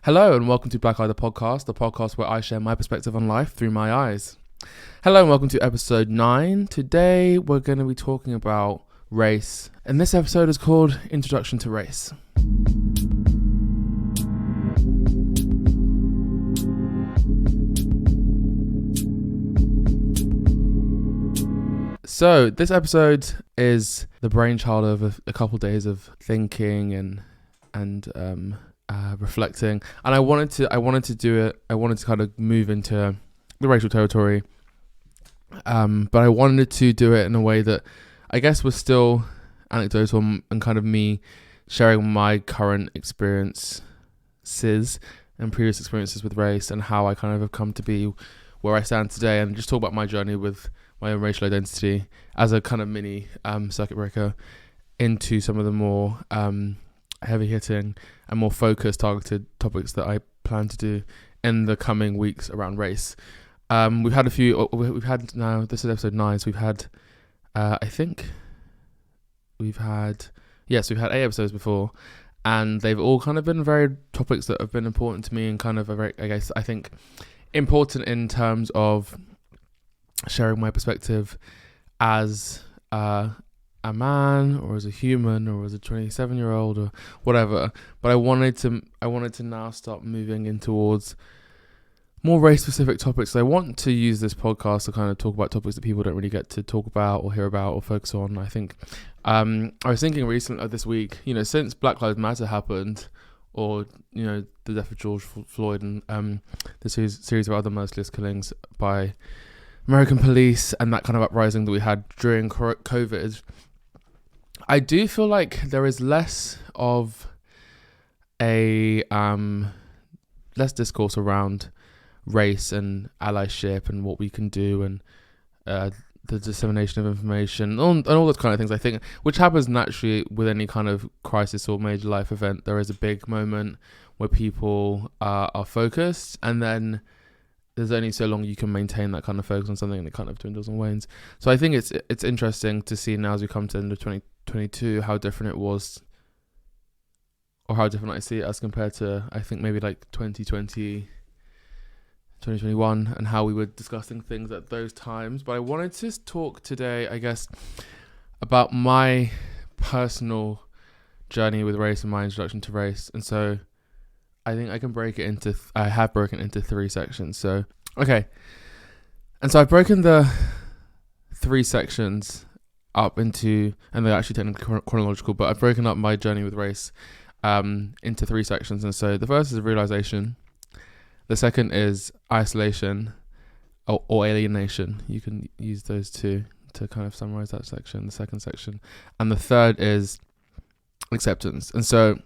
Hello and welcome to Black Eye the podcast where I share my perspective on life through my eyes. Hello and welcome to episode 9. Today we're going to be talking about race, and this episode is called Introduction to Race. So this episode is the brainchild of a couple days of thinking and reflecting, and I wanted to do it. I wanted to kind of move into the racial territory, but I wanted to do it in a way that I guess was still anecdotal and kind of me sharing my current experiences and previous experiences with race and how I kind of have come to be where I stand today, and just talk about my journey with my own racial identity as a kind of mini circuit breaker into some of the more heavy hitting and more focused, targeted topics that I plan to do in the coming weeks around race. We've had now, this is episode 9, so we've had, we've had 8 episodes before, and they've all kind of been varied topics that have been important to me and kind of, I think, important in terms of sharing my perspective as a man or as a human or as a 27-year-old or whatever. But I wanted to now start moving in towards more race-specific topics. So I want to use this podcast to kind of talk about topics that people don't really get to talk about or hear about or focus on. I think I was thinking recently this week, since Black Lives Matter happened, or the death of George Floyd and the series of other merciless killings by American police and that kind of uprising that we had during COVID, I do feel like there is less of a less discourse around race and allyship and what we can do and the dissemination of information and all those kind of things, I think, which happens naturally with any kind of crisis or major life event. There is a big moment where people are focused, and then there's only so long you can maintain that kind of focus on something, and it kind of dwindles and wanes. So I think it's interesting to see now as we come to the end of 2022 how different it was, or how different I see it as compared to, I think, maybe like 2020, 2021, and how we were discussing things at those times. But I wanted to talk today, I guess, about my personal journey with race and my introduction to race. And so I think I can I have broken it into 3 sections. So, okay. And so I've broken the 3 sections up into, and they're actually technically chronological, but I've broken up my journey with race into 3 sections. And so the first is realization. The second is isolation or alienation. You can use those two to kind of summarize that section, the second section. And the third is acceptance. And so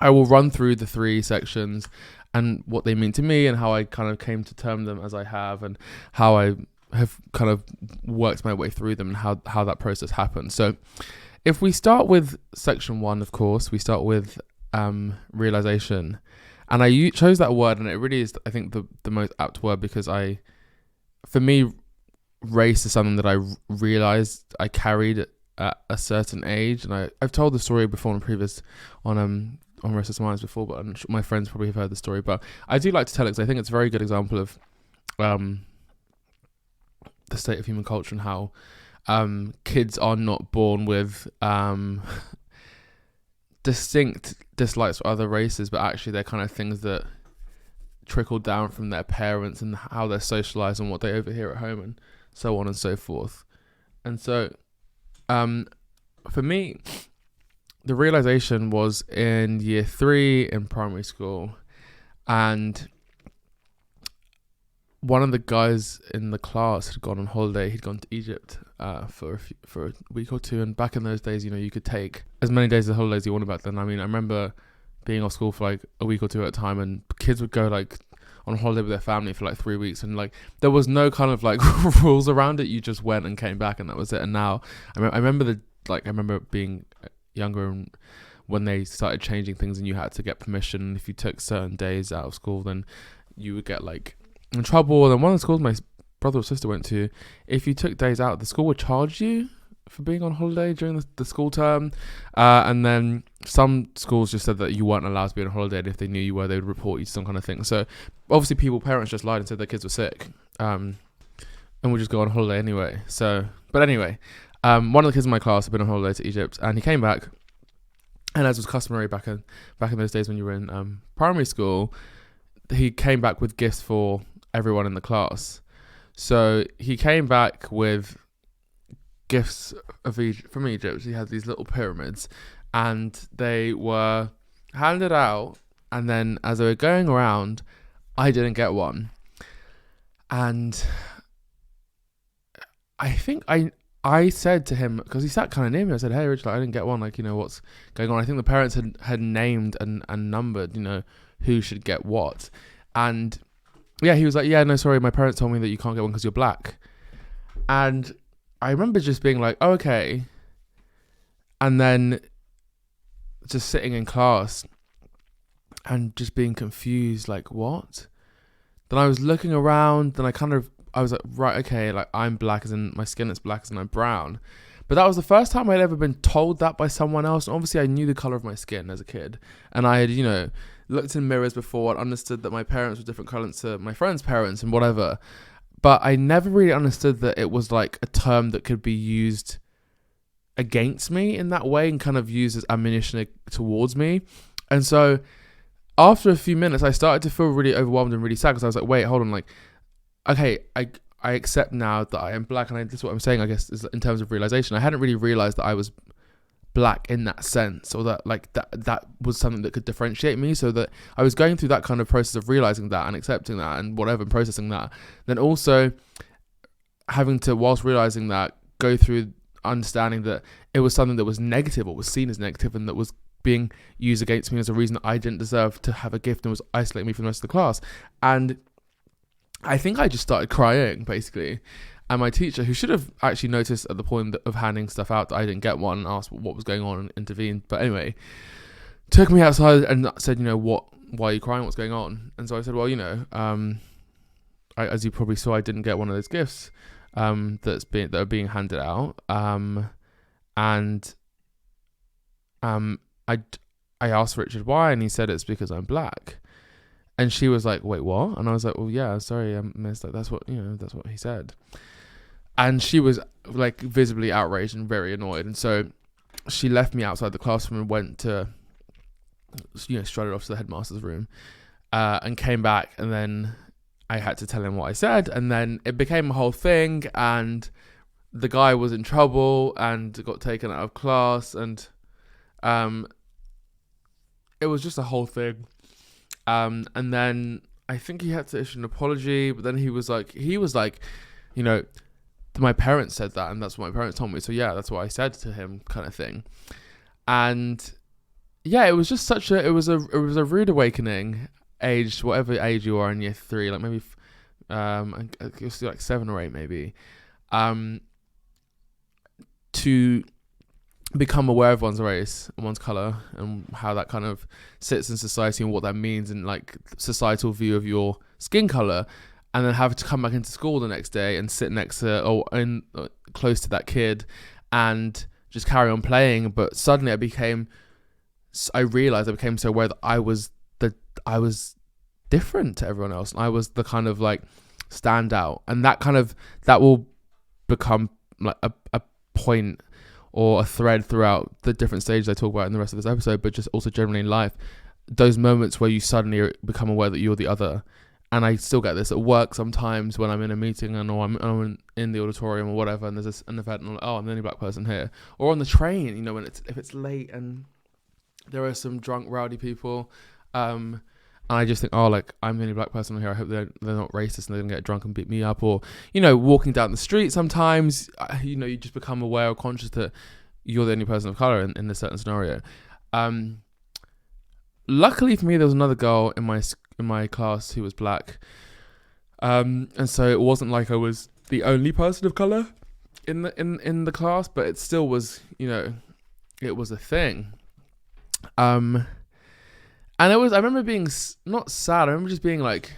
I will run through the 3 sections and what they mean to me and how I kind of came to term them as I have, and how I have kind of worked my way through them and how that process happened. So if we start with section 1, of course, we start with realization. And I chose that word, and it really is, I think, the most apt word, because for me, race is something that I realized I carried at a certain age. And I've told the story before on Racist Minds before, but I'm sure my friends probably have heard the story. But I do like to tell it because I think it's a very good example of the state of human culture and how kids are not born with distinct dislikes for other races, but actually they're kind of things that trickle down from their parents and how they're socialized and what they overhear at home and so on and so forth. And so for me, the realization was in year 3 in primary school, and one of the guys in the class had gone on holiday. He'd gone to Egypt for a week or 2, and back in those days, you could take as many days of holidays you wanted back then. I mean, I remember being off school for like a week or 2 at a time, and kids would go like on holiday with their family for like 3 weeks, and like there was no kind of like rules around it. You just went and came back, and that was it. And now I remember being younger, and when they started changing things and you had to get permission, if you took certain days out of school, then you would get like in trouble. And one of the schools my brother or sister went to, if you took days out, the school would charge you for being on holiday during the school term. And then some schools just said that you weren't allowed to be on holiday, and if they knew you were, they would report you to some kind of thing. So obviously parents just lied and said their kids were sick, and would just go on holiday anyway. So, but anyway, one of the kids in my class had been on holiday to Egypt, and he came back, and as was customary back in those days when you were in primary school, he came back with gifts for everyone in the class. So he came back with gifts from Egypt. He had these little pyramids, and they were handed out. And then as they were going around, I didn't get one. And I think I said to him, because he sat kind of near me, I said, "Hey, Rich, I didn't get one. Like, what's going on?" I think the parents had named and numbered, who should get what. And yeah, he was like, "Yeah, no, sorry, my parents told me that you can't get one because you're black." And I remember just being like, oh, okay. And then just sitting in class and just being confused, like, what? Then I was looking around, then I was like, right, okay, like, I'm black as in my skin is black as in I'm brown. But that was the first time I'd ever been told that by someone else. And obviously I knew the colour of my skin as a kid. And I had, looked in mirrors before and understood that my parents were different colours to my friends' parents and whatever. But I never really understood that it was like a term that could be used against me in that way and kind of used as ammunition towards me. And so after a few minutes, I started to feel really overwhelmed and really sad, because I was like, wait, hold on, like, okay, I accept now that I am black, and this is what I'm saying, I guess, is in terms of realization. I hadn't really realized that I was black in that sense, or that like that was something that could differentiate me. So that I was going through that kind of process of realizing that and accepting that and whatever, and processing that. Then also having to, whilst realizing that, go through understanding that it was something that was negative or was seen as negative, and that was being used against me as a reason that I didn't deserve to have a gift and was isolating me from the rest of the class. And I think I just started crying, basically. And my teacher, who should have actually noticed at the point of handing stuff out that I didn't get one, asked what was going on and intervened. But anyway, took me outside and said, why are you crying? What's going on? And so I said, well, as you probably saw, I didn't get one of those gifts that are being handed out. I asked Richard why, and he said it's because I'm black. And she was like, wait, what? And I was like, well, yeah, sorry, I missed that. That's what he said. And she was like visibly outraged and very annoyed. And so she left me outside the classroom and went to, strutted off to the headmaster's room, and came back. And then I had to tell him what I said. And then it became a whole thing. And the guy was in trouble and got taken out of class. And it was just a whole thing. And then I think he had to issue an apology, but then he was like, my parents said that, and that's what my parents told me. So yeah, that's what I said to him, kind of thing. And yeah, it was just it was a rude awakening, aged whatever age you are in year 3, like maybe, I guess like 7 or 8 maybe, to become aware of one's race and one's colour and how that kind of sits in society and what that means in like societal view of your skin colour, and then have to come back into school the next day and sit next to or close to that kid and just carry on playing. But suddenly I realised I became so aware that I was different to everyone else, and I was the kind of like standout, and that will become like a point or a thread throughout the different stages I talk about in the rest of this episode, but just also generally in life, those moments where you suddenly become aware that you're the other. And I still get this at work sometimes when I'm in a meeting or I'm in the auditorium or whatever, and there's an event and I'm like, oh, I'm the only black person here. Or on the train, when if it's late and there are some drunk rowdy people, and I just think, oh, like, I'm the only black person here, I hope they're not racist and they're gonna get drunk and beat me up. Or walking down the street sometimes, you just become aware or conscious that you're the only person of color in a certain scenario. Luckily for me, there was another girl in my class who was black, and so it wasn't like I was the only person of color in the class, but it still was, it was a thing. And I remember being not sad. I remember just being like,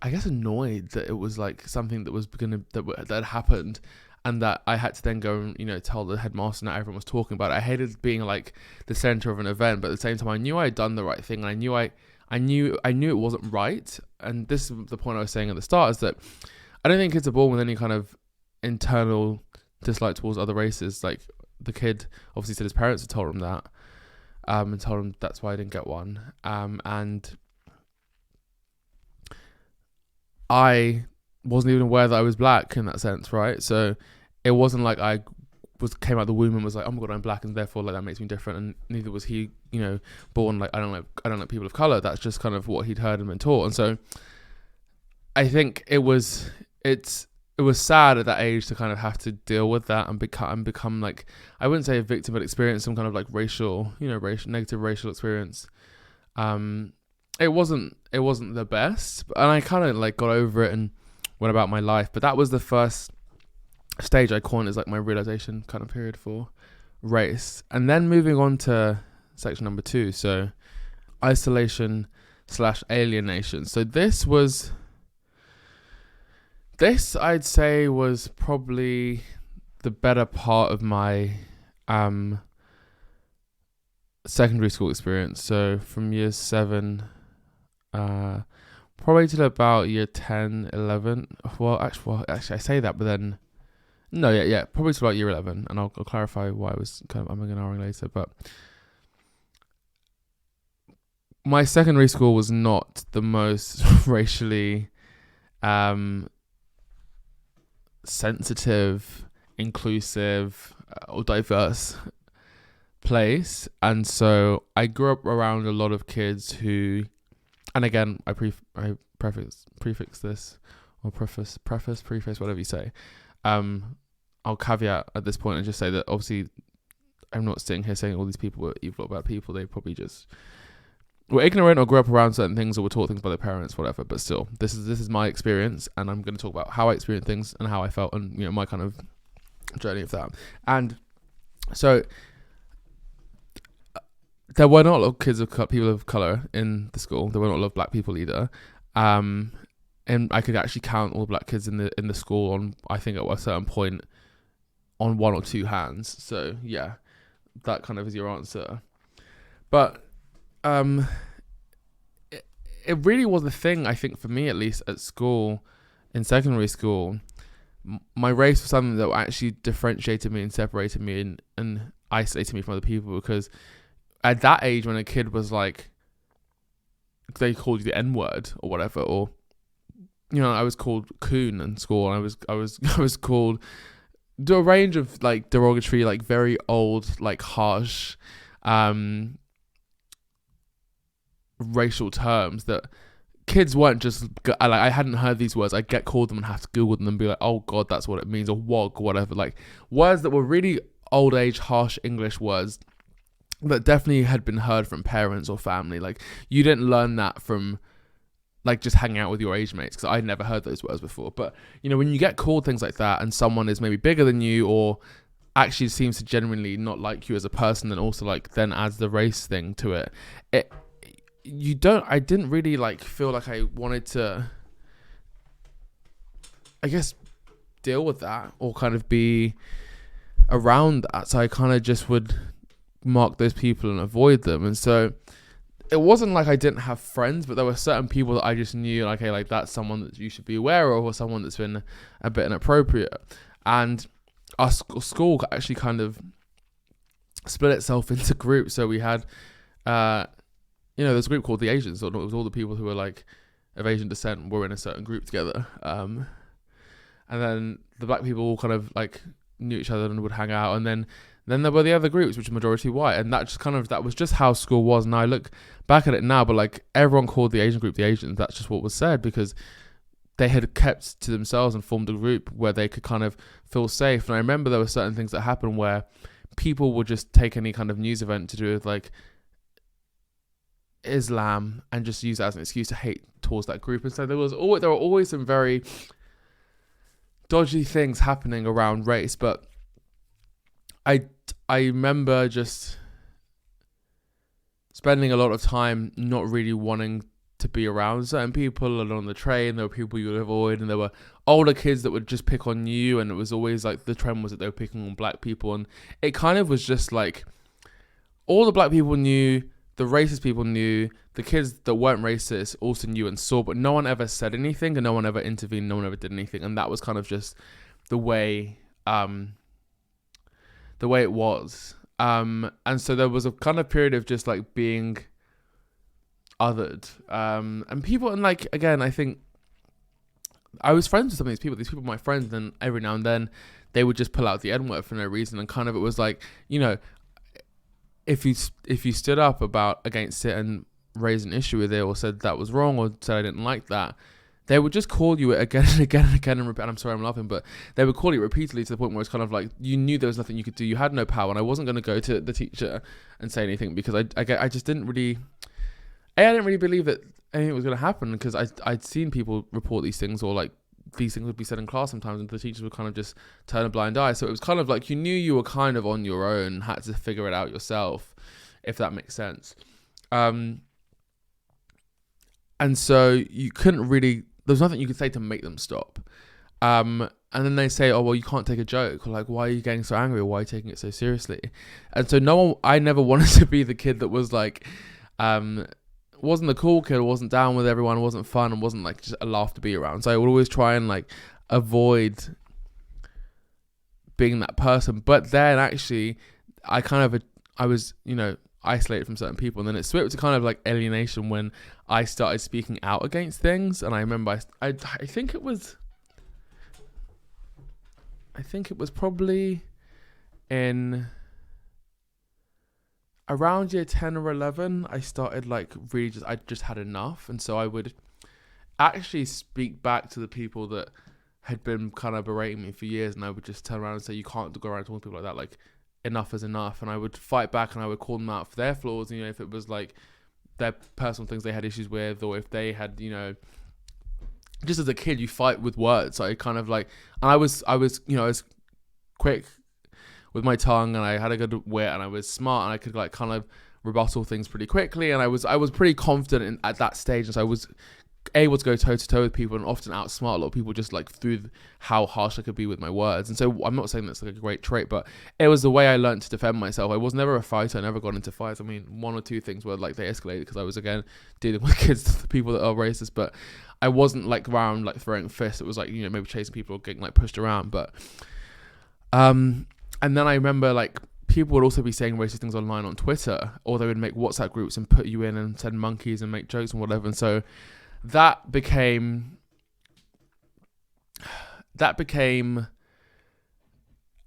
I guess, annoyed that it was like something that was that had happened, and that I had to then go and, tell the headmaster that everyone was talking about it. I hated being like the center of an event, but at the same time I knew I had done the right thing, and I knew it wasn't right. And this is the point I was saying at the start, is that I don't think kids are born with any kind of internal dislike towards other races. Like, the kid obviously said his parents had told him that, and told him that's why I didn't get one. And I wasn't even aware that I was black in that sense, right? So it wasn't like I came out the womb and was like, oh my god, I'm black, and therefore like that makes me different. And neither was he, born like I don't like people of color. That's just kind of what he'd heard and been taught. And so I think it was sad at that age to kind of have to deal with that and become like, I wouldn't say a victim, but experience some kind of like negative racial experience. It wasn't the best, and I kind of like got over it and went about my life. But that was the first stage I coined as like my realization kind of period for race. And then moving on to section number 2, so isolation / alienation. So this I'd say was probably the better part of my secondary school experience. So from year 7 probably till about year 10, 11. Well, actually I say that, but then no, yeah, probably till about year 11, and I'll clarify why I was kind of umming and ahhing later. But my secondary school was not the most racially sensitive, inclusive, or diverse place, and so I grew up around a lot of kids who, and again, I preface this, or preface, whatever you say. I'll caveat at this point and just say that obviously I'm not sitting here saying all these people were evil or bad people. They probably just were ignorant or grew up around certain things or were taught things by their parents, whatever. But still, this is my experience, and I'm going to talk about how I experienced things and how I felt, and my kind of journey of that. And so there were not a lot of people of color in the school. There were not a lot of black people either. And I could actually count all the black kids in the school on, I think at a certain point, on 1 or 2 hands. So yeah, that kind of is your answer. But it really was a thing, I think, for me at least at school, in secondary school. My race was something that actually differentiated me and separated me and isolated me from other people, because at that age, when a kid was like, they called you the N-word or whatever, or I was called coon in school, and I was called a range of like derogatory, like very old, like harsh racial terms that kids weren't just like, I hadn't heard these words. I'd get called them and have to Google them and be like, oh god, that's what it means, or wog or whatever, like words that were really old age harsh English words that definitely had been heard from parents or family. Like, you didn't learn that from like just hanging out with your age mates, because I'd never heard those words before. But when you get called things like that, and someone is maybe bigger than you, or actually seems to genuinely not like you as a person, and also like then adds the race thing to it, I didn't really like feel like I wanted to, I guess, deal with that or kind of be around that. So I kind of just would mark those people and avoid them. And so it wasn't like I didn't have friends, but there were certain people that I just knew, like, hey, like that's someone that you should be aware of, or someone that's been a bit inappropriate. And our school actually kind of split itself into groups. So we had, there's a group called the Asians, so it was all the people who were like of Asian descent were in a certain group together. And then the black people all kind of like knew each other and would hang out. And then there were the other groups, which were majority white, and that was just how school was. And I look back at it now, but like everyone called the Asian group the Asians. That's just what was said, because they had kept to themselves and formed a group where they could kind of feel safe. And I remember there were certain things that happened where people would just take any kind of news event to do with like Islam and just use that as an excuse to hate towards that group. And so there were always some very dodgy things happening around race. But I remember just spending a lot of time not really wanting to be around certain people. And on the train, there were people you would avoid, and there were older kids that would just pick on you, and it was always like the trend was that they were picking on black people, and it kind of was just like all the black people knew, the racist people knew, the kids that weren't racist also knew and saw, but no one ever said anything, and no one ever intervened, no one ever did anything, and that was kind of just the way it was. And so there was a kind of period of just like being othered, and people, and like, again, I think I was friends with some of these people were my friends, and every now and then they would just pull out the N-word for no reason, and kind of it was like, you know, if you stood up against it and raised an issue with it, or said that was wrong, or said I didn't like that, they would just call you it again and again and again and repeat. And I'm sorry I'm laughing, but they would call you repeatedly to the point where it's kind of like you knew there was nothing you could do. You had no power, and I wasn't going to go to the teacher and say anything because I just didn't really, I didn't really believe that anything was going to happen, because I'd seen people report these things, or like these things would be said in class sometimes, and the teachers would kind of just turn a blind eye. So it was kind of like you knew you were kind of on your own, had to figure it out yourself, if that makes sense. And so you couldn't really, there was nothing you could say to make them stop. And then they say, oh, well, you can't take a joke. Or like, why are you getting so angry? Or why are you taking it so seriously? And so I never wanted to be the kid that was like, wasn't the cool kid, wasn't down with everyone, wasn't fun, and wasn't like just a laugh to be around. So I would always try and like avoid being that person. But then actually I was, you know, isolated from certain people, and then it switched to kind of like alienation when I started speaking out against things. And I remember I think it was probably in around year 10 or 11, I started like really I just had enough. And so I would actually speak back to the people that had been kind of berating me for years, and I would just turn around and say, you can't go around talking to people like that, like enough is enough. And I would fight back, and I would call them out for their flaws, you know, if it was like their personal things they had issues with, or if they had, you know, just as a kid you fight with words. So I kind of like, and I was you know, I was quick with my tongue, and I had a good wit, and I was smart, and I could like kind of rebuttal things pretty quickly, and I was pretty confident at that stage, and so I was able to go toe to toe with people and often outsmart a lot of people just like through how harsh I could be with my words. And so I'm not saying that's like a great trait, but it was the way I learned to defend myself. I was never a fighter. I never got into fights. I mean, one or two things were like they escalated because I was again dealing with kids, the people that are racist, but I wasn't like around like throwing fists. It was like, you know, maybe chasing people or getting like pushed around. But and then I remember like people would also be saying racist things online on Twitter, or they would make WhatsApp groups and put you in and send monkeys and make jokes and whatever. And so that became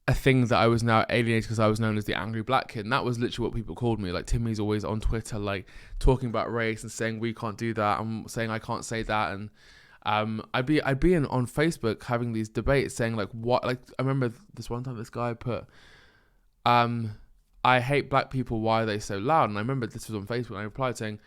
a thing that I was now alienated, because I was known as the angry black kid. And that was literally what people called me. Like, Timi's always on Twitter, like talking about race and saying we can't do that. I'm saying I can't say that. And I'd be on Facebook having these debates saying like what, like I remember this one time this guy put, I hate black people, why are they so loud? And I remember this was on Facebook, and I replied saying,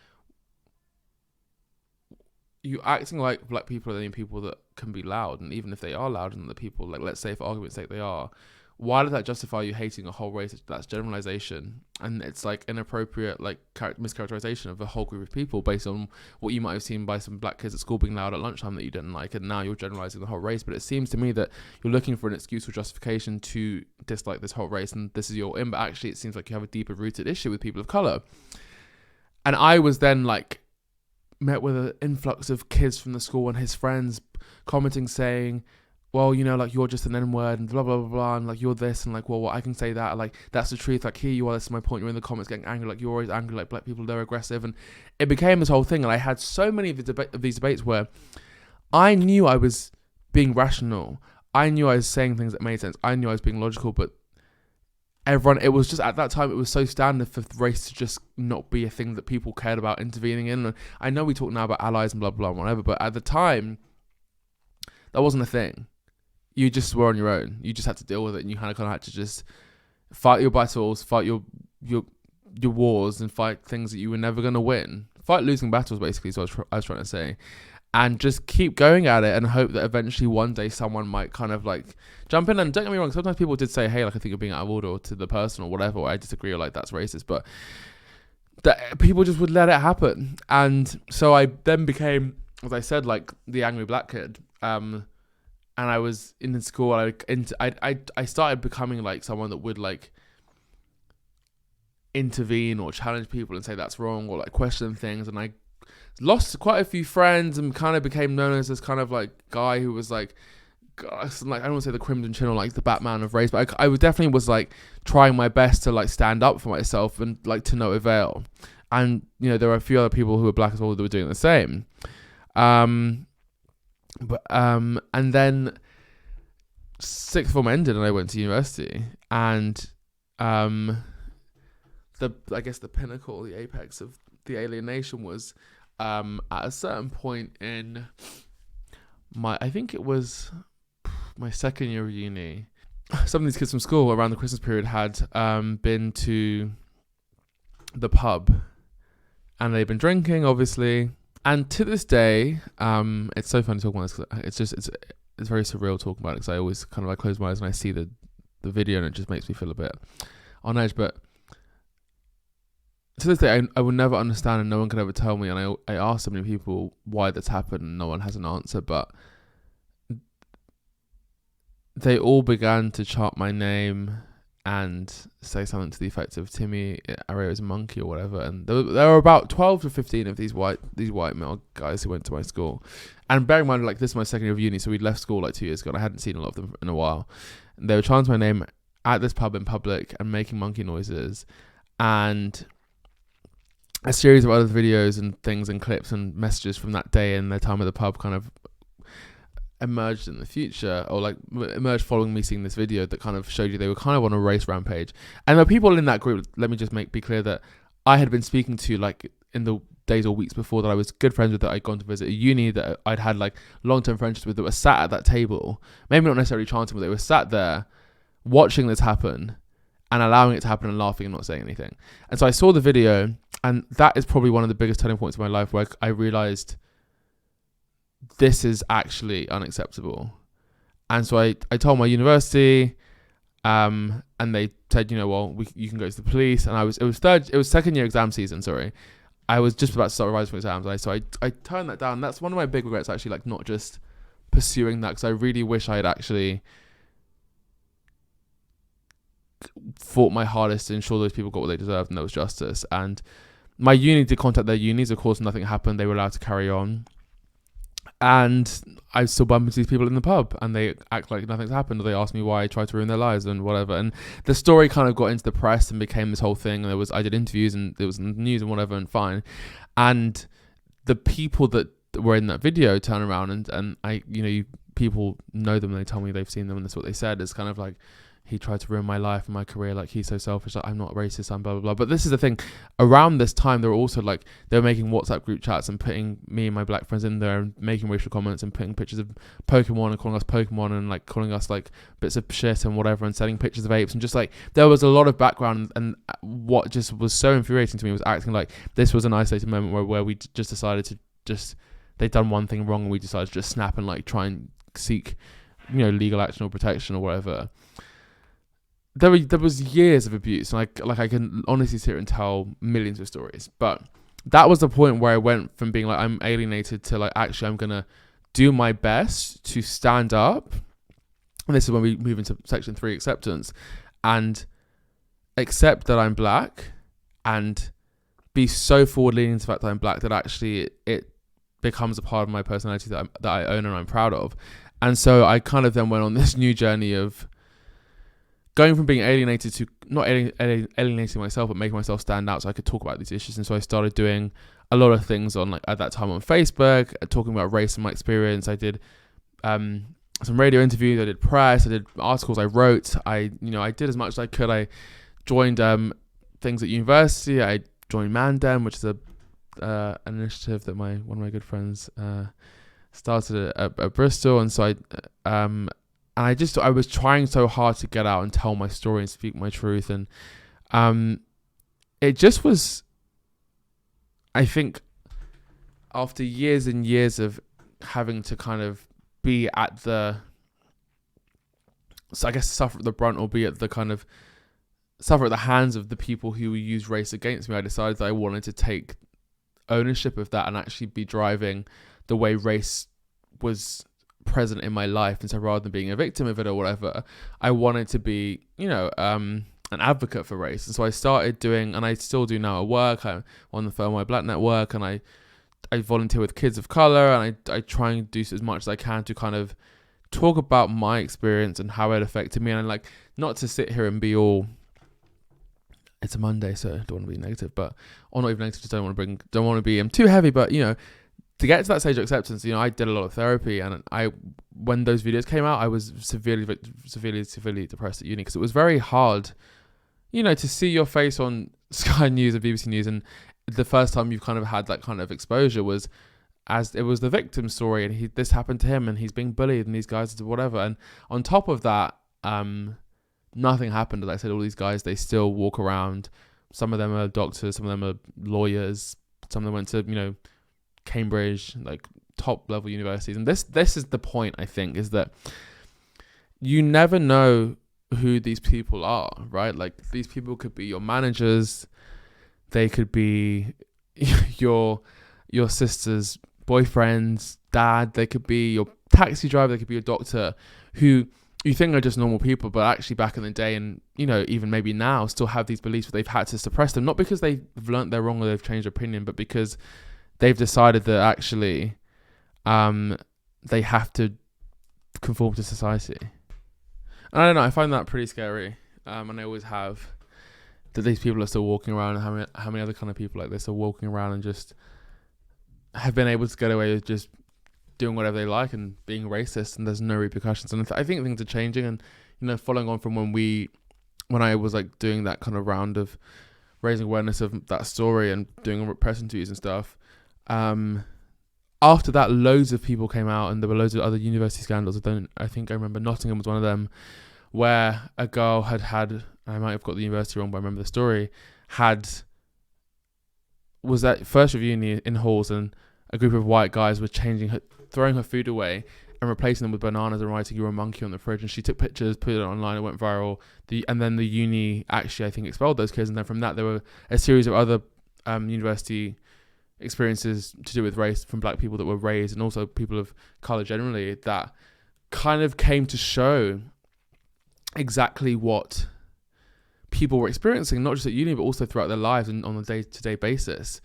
you acting like black people are the only people that can be loud, and even if they are louder than the people, like let's say for argument's sake they are, why does that justify you hating a whole race? That's generalization, and it's like inappropriate like mischaracterization of a whole group of people based on what you might have seen by some black kids at school being loud at lunchtime that you didn't like, and now you're generalizing the whole race. But it seems to me that you're looking for an excuse or justification to dislike this whole race, and this is your in, but actually it seems like you have a deeper rooted issue with people of color. And I was then like met with an influx of kids from the school and his friends commenting saying, well, you know, like you're just an N-word and blah, blah, blah, blah, and like you're this, and like, well, I can say that, like that's the truth, like here you are, this is my point, you're in the comments getting angry, like you're always angry, like black people, they're aggressive. And it became this whole thing, and I had so many of these debates where I knew I was being rational, I knew I was saying things that made sense, I knew I was being logical, but everyone, it was just at that time, it was so standard for race to just not be a thing that people cared about intervening in. And I know we talk now about allies and blah, blah, blah, whatever, but at the time, that wasn't a thing. You just were on your own. You just had to deal with it, and you kind of had to just fight your battles, fight your wars, and fight things that you were never going to win. Fight losing battles, basically, is what I was trying to say. And just keep going at it and hope that eventually one day someone might kind of like jump in. And don't get me wrong, sometimes people did say, hey, like I think you're being out of order, or to the person or whatever, or I disagree, or like that's racist. But that people just would let it happen. And so I then became, as I said, like the angry black kid. And I was in school. I started becoming like someone that would like intervene or challenge people and say that's wrong, or like question things. And I lost quite a few friends and kind of became known as this kind of like guy who was like I don't want to say the Crimson Chin or like the Batman of race, but I definitely was like trying my best to like stand up for myself, and like to no avail. And there were a few other people who were black as well that were doing the same. And then sixth form ended and I went to university, and I guess the pinnacle, the apex of the alienation was at a certain point in I think it was my second year of uni. Some of these kids from school around the Christmas period had been to the pub, and they've been drinking, obviously. And to this day, it's so funny talking about this, because it's very surreal talking about it, because I always kind of close my eyes and I see the video, and it just makes me feel a bit on edge. But to this day, I will never understand, and no one can ever tell me. And I ask so many people why that's happened, and no one has an answer. But they all began to chant my name and say something to the effect of Timi, Arrow is a monkey or whatever. And there were about 12 to 15 of these white male guys who went to my school. And bearing in mind, like, this is my second year of uni, so we'd left school like 2 years ago, and I hadn't seen a lot of them in a while. And they were chanting my name at this pub in public and making monkey noises. And a series of other videos and things and clips and messages from that day and their time at the pub kind of emerged in the future, or like emerged following me seeing this video, that kind of showed you they were kind of on a race rampage. And there were people in that group, let me just be clear, that I had been speaking to like in the days or weeks before, that I was good friends with, that I'd gone to visit a uni, that I'd had like long-term friendships with, that were sat at that table, maybe not necessarily chanting, but they were sat there watching this happen and allowing it to happen and laughing and not saying anything. And so I saw the video, and that is probably one of the biggest turning points of my life, where I realized this is actually unacceptable. And so I told my university, and they said, well, you can go to the police. And it was second year exam season, sorry. I was just about to start revising for exams. So I turned that down. That's one of my big regrets, actually, like not just pursuing that, because I really wish I had actually fought my hardest to ensure those people got what they deserved and there was justice. And my uni did contact their unis. Of course, nothing happened. They were allowed to carry on. And I still bump into these people in the pub, and they act like nothing's happened, or they ask me why I tried to ruin their lives and whatever. And the story kind of got into the press and became this whole thing. And I did interviews, and it was in the news and whatever, and fine. And the people that were in that video turn around and people know them, and they tell me they've seen them, and that's what they said. It's kind of like, he tried to ruin my life and my career, like he's so selfish, like I'm not racist, I'm blah blah blah. But this is the thing, around this time they were also like, they were making WhatsApp group chats and putting me and my black friends in there and making racial comments and putting pictures of Pokemon and calling us Pokemon and like calling us like bits of shit and whatever, and sending pictures of apes, and just like there was a lot of background. And what just was so infuriating to me was acting like this was an isolated moment where we just decided to they'd done one thing wrong and we decided to just snap and like try and seek legal action or protection or whatever. There was years of abuse, and I can honestly sit here and tell millions of stories. But that was the point where I went from being like, I'm alienated, to like, actually I'm gonna do my best to stand up. And this is when we move into section 3, acceptance, and accept that I'm black, and be so forward leaning to the fact that I'm black that actually it becomes a part of my personality that I own and I'm proud of. And so I kind of then went on this new journey of going from being alienated to not alienating myself, but making myself stand out so I could talk about these issues. And so I started doing a lot of things on, like, at that time on Facebook, talking about race and my experience. I did some radio interviews, I did press, I did articles, I wrote, I did as much as I could. I joined things at university. I joined Mandem, which is an initiative that one of my good friends started at Bristol. And so I was trying so hard to get out and tell my story and speak my truth. And it just was, I think, after years and years of having to kind of be suffer the brunt, or be at the kind of suffer at the hands of the people who use race against me, I decided that I wanted to take ownership of that and actually be driving the way race was present in my life. And so rather than being a victim of it or whatever, I wanted to be, an advocate for race. And so I started doing, and I still do now at work, I'm on the Firm My Black Network, and I volunteer with kids of color, and I try and do as much as I can to kind of talk about my experience and how it affected me. And like, not to sit here and be all, it's a Monday, so I don't want to be negative, or not even negative, just don't want to be too heavy, but to get to that stage of acceptance, I did a lot of therapy, and when those videos came out, I was severely depressed at uni, because it was very hard, to see your face on Sky News or BBC News, and the first time you've kind of had that kind of exposure was as it was the victim story, and this happened to him, and he's being bullied, and these guys did whatever, and on top of that, nothing happened. As I said, all these guys, they still walk around. Some of them are doctors, some of them are lawyers, some of them went to Cambridge, like top level universities. And this is the point, I think, is that you never know who these people are, right? Like, these people could be your managers, they could be your sister's boyfriend's dad, they could be your taxi driver, they could be your doctor, who you think are just normal people, but actually back in the day, and even maybe now, still have these beliefs, but they've had to suppress them, not because they've learnt they're wrong or they've changed their opinion, but because they've decided that actually they have to conform to society. And I don't know, I find that pretty scary, and I always have, that these people are still walking around, and how many other kind of people like this are walking around and just have been able to get away with just doing whatever they like and being racist, and there's no repercussions. And I think things are changing, and following on from when I was like doing that kind of round of raising awareness of that story and doing press interviews and stuff, after that, loads of people came out, and there were loads of other university scandals. I think I remember Nottingham was one of them, where a girl had, I might have got the university wrong, but I remember the story, was at first year of uni in halls, and a group of white guys were throwing her food away and replacing them with bananas and writing "You're a monkey" on the fridge. And she took pictures, put it online, it went viral. And then the uni actually, I think, expelled those kids. And then from that, there were a series of other university experiences to do with race from black people that were raised, and also people of color generally, that kind of came to show exactly what people were experiencing, not just at uni, but also throughout their lives and on a day-to-day basis.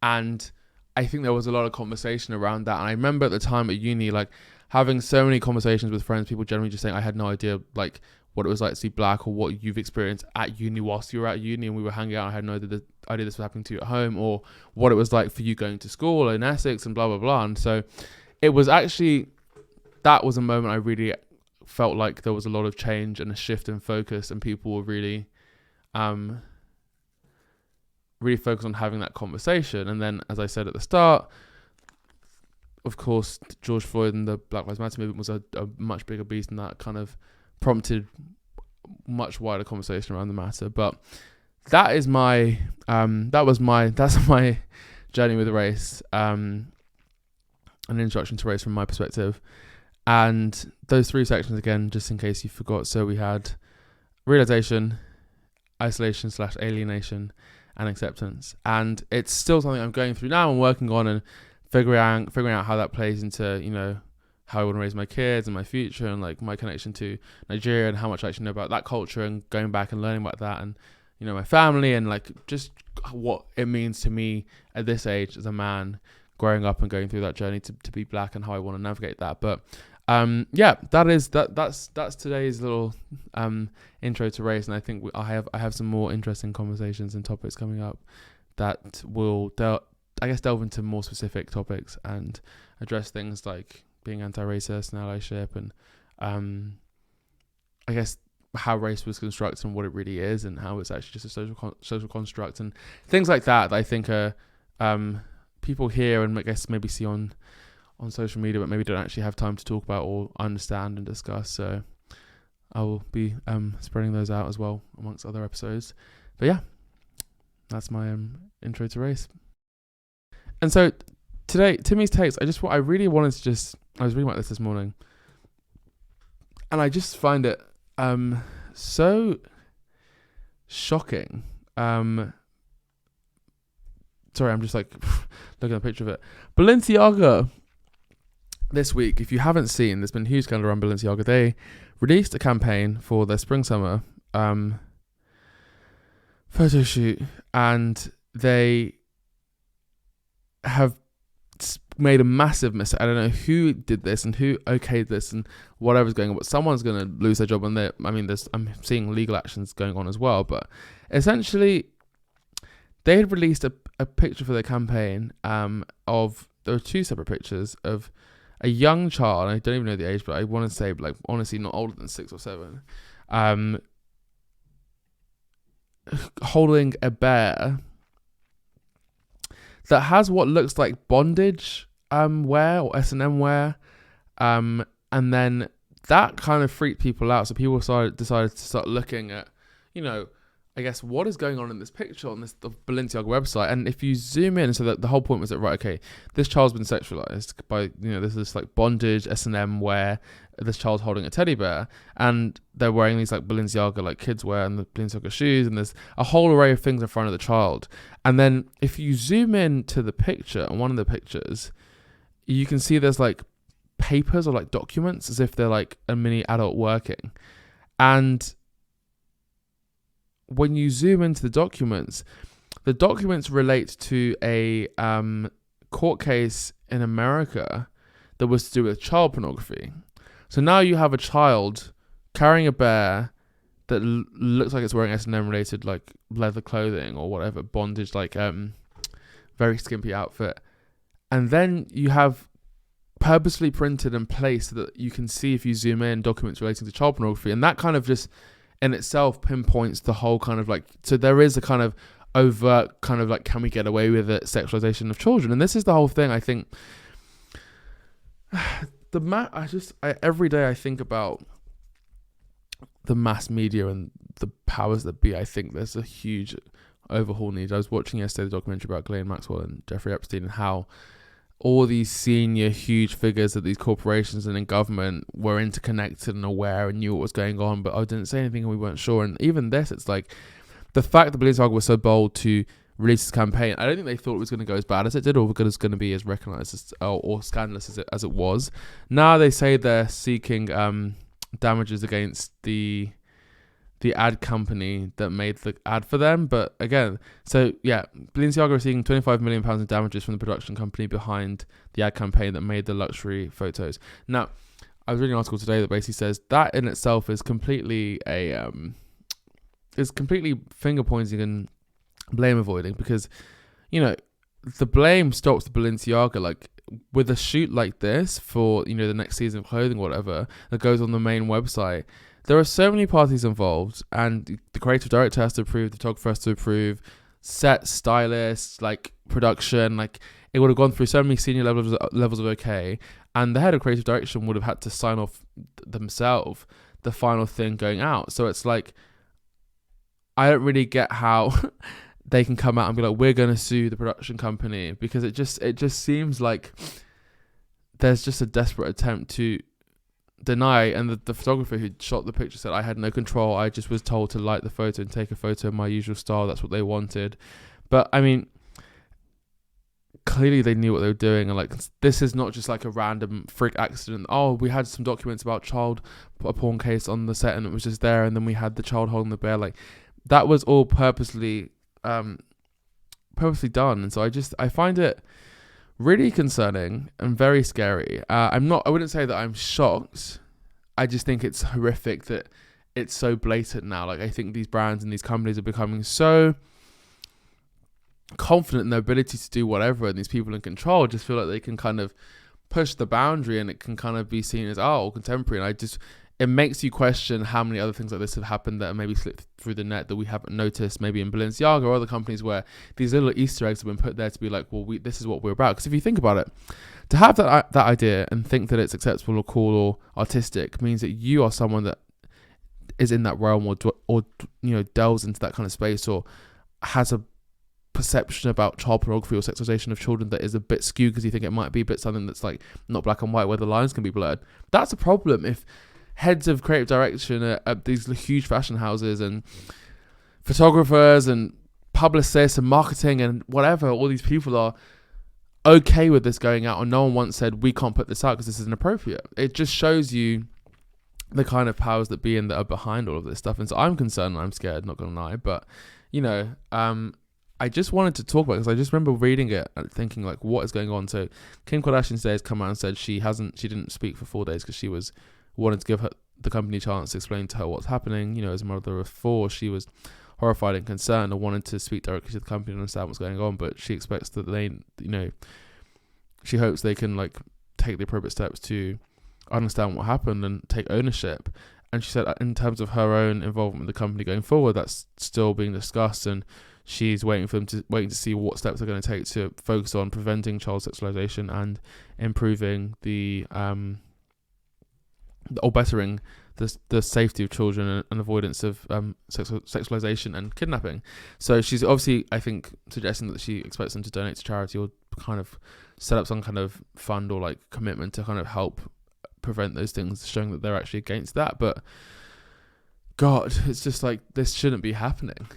And I think there was a lot of conversation around that. And I remember at the time at uni, like, having so many conversations with friends, people generally just saying, I had no idea, like, what it was like to be black, or what you've experienced at uni whilst you were at uni and we were hanging out. I had no idea this was happening to you at home, or what it was like for you going to school in Essex and blah, blah, blah. And so it was actually, that was a moment I really felt like there was a lot of change and a shift in focus, and people were really focused on having that conversation. And then, as I said at the start, of course, George Floyd and the Black Lives Matter movement was a much bigger beast, and that kind of prompted much wider conversation around the matter. But that is that's my journey with race, an introduction to race from my perspective. And those three sections, again, just in case you forgot. So we had realization, isolation / alienation, and acceptance. And it's still something I'm going through now and working on, and figuring out how that plays into, how I want to raise my kids and my future, and like my connection to Nigeria, and how much I actually know about that culture, and going back and learning about that, and my family, and like just what it means to me at this age as a man growing up and going through that journey to be black, and how I want to navigate that. But that's today's little intro to race, and I think I have some more interesting conversations and topics coming up that will delve into more specific topics and address things like being anti-racist and allyship, and I guess how race was constructed and what it really is, and how it's actually just a social construct, and things like that I think are people hear and I guess maybe see on social media, but maybe don't actually have time to talk about or understand and discuss. So I will be spreading those out as well amongst other episodes. But yeah, that's my intro to race. And so today, Timi's takes, I was reading about this morning, and I just find it so shocking. Sorry, I'm just like looking at a picture of it. Balenciaga this week, if you haven't seen, there's been a huge scandal around Balenciaga. They released a campaign for their spring-summer photo shoot, and they have made a massive mistake. I don't know who did this and who okayed this and whatever's going on, but someone's going to lose their job. And I'm seeing legal actions going on as well. But essentially, they had released a picture for their campaign of, there were two separate pictures of a young child. I don't even know the age, but I want to say, like, honestly, not older than 6 or 7, holding a bear that has what looks like bondage wear or S&M wear, and then that kind of freaked people out. So people decided to start looking at, I guess, what is going on in this picture on the Balenciaga website. And if you zoom in, so that the whole point was that, right, okay, this child's been sexualized by, this is like bondage, S&M wear, this child's holding a teddy bear, and they're wearing these like Balenciaga like kids wear and the Balenciaga shoes, and there's a whole array of things in front of the child. And then if you zoom in to the picture, on one of the pictures, you can see there's like papers or like documents as if they're like a mini adult working. And when you zoom into the documents relate to a court case in America that was to do with child pornography. So now you have a child carrying a bear that looks like it's wearing S&M related like leather clothing or whatever, bondage, like very skimpy outfit. And then you have purposely printed and placed so that you can see, if you zoom in, documents relating to child pornography. And that kind of just in itself pinpoints the whole kind of like, so there is a kind of overt kind of like, can we get away with it, sexualization of children. And this is the whole thing. I think every day I think about the mass media and the powers that be. I think there's a huge overhaul need. I was watching yesterday the documentary about Ghislaine Maxwell and Jeffrey Epstein, and how all these senior huge figures of these corporations and in government were interconnected and aware and knew what was going on, but I didn't say anything and we weren't sure. And even this, it's like the fact that Balenciaga was so bold to release this campaign, I don't think they thought it was going to go as bad as it did, or good as going to be as recognised as, or scandalous as it was. Now they say they're seeking damages against the ad company that made the ad for them. But again, so yeah, Balenciaga is seeking £25 million in damages from the production company behind the ad campaign that made the luxury photos. Now, I was reading an article today that basically says that in itself is completely finger pointing and blame avoiding, because the blame stops the Balenciaga, like with a shoot like this for the next season of clothing or whatever that goes on the main website. There are so many parties involved, and the creative director has to approve, the photographer has to approve, set, stylists, like production, like it would have gone through so many senior levels of okay, and the head of creative direction would have had to sign off themselves the final thing going out. So it's like, I don't really get how they can come out and be like, we're going to sue the production company, because it just seems like there's just a desperate attempt to deny. And the photographer who shot the picture said, I had no control, I just was told to light the photo and take a photo in my usual style, that's what they wanted. But I mean, clearly they knew what they were doing, and like, this is not just like a random freak accident. Oh, we had some documents about a porn case on the set and it was just there, and then we had the child holding the bear. Like, that was all purposely done. And so I find it really concerning and very scary. I wouldn't say that I'm shocked. I just think it's horrific that it's so blatant now. Like, I think these brands and these companies are becoming so confident in their ability to do whatever, and these people in control just feel like they can kind of push the boundary, and it can kind of be seen as contemporary. And it makes you question how many other things like this have happened that are maybe slipped through the net that we haven't noticed, maybe in Balenciaga or other companies, where these little Easter eggs have been put there to be like, well, this is what we're about. Because if you think about it, to have that idea and think that it's acceptable or cool or artistic means that you are someone that is in that realm or delves into that kind of space, or has a perception about child pornography or sexualization of children that is a bit skewed because you think it might be a bit something that's like not black and white, where the lines can be blurred. That's a problem if heads of creative direction at these huge fashion houses and photographers and publicists and marketing and whatever, all these people are okay with this going out, and no one once said we can't put this out because this is inappropriate. It just shows you the kind of powers that be and that are behind all of this stuff. And so I'm concerned and I'm scared, not gonna lie, but I just wanted to talk about it because I just remember reading it and thinking, like, what is going on? So Kim Kardashian today has come out and said she didn't speak for 4 days because she wanted to give the company a chance to explain to her what's happening. As a mother of 4, she was horrified and concerned and wanted to speak directly to the company and understand what's going on, but she expects that she hopes they can take the appropriate steps to understand what happened and take ownership. And she said in terms of her own involvement with the company going forward, that's still being discussed, and she's waiting to see what steps they're going to take to focus on preventing child sexualization and improving or bettering the safety of children and avoidance of sexualization and kidnapping. So she's obviously, I think, suggesting that she expects them to donate to charity or kind of set up some kind of fund or commitment to kind of help prevent those things, showing that they're actually against that. But God, it's just this shouldn't be happening.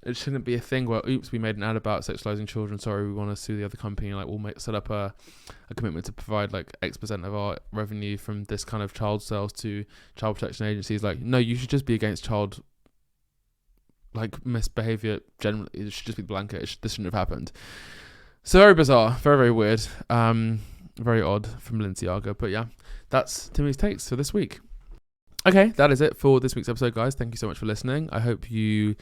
It shouldn't be a thing where, oops, we made an ad about sexualizing children. Sorry, we want to sue the other company. We'll set up a commitment to provide X% of our revenue from this kind of child sales to child protection agencies. No, you should just be against child misbehavior generally. It should just be blanket. This shouldn't have happened. So very bizarre, very, very weird, very odd from Balenciaga. But yeah, that's Timi's takes for this week. Okay, that is it for this week's episode, guys. Thank you so much for listening. I hope you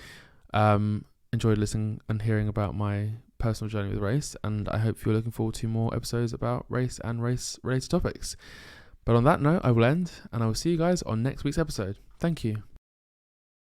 enjoyed listening and hearing about my personal journey with race, and I hope you're looking forward to more episodes about race and race-related topics. But on that note, I will end, and I will see you guys on next week's episode. Thank you.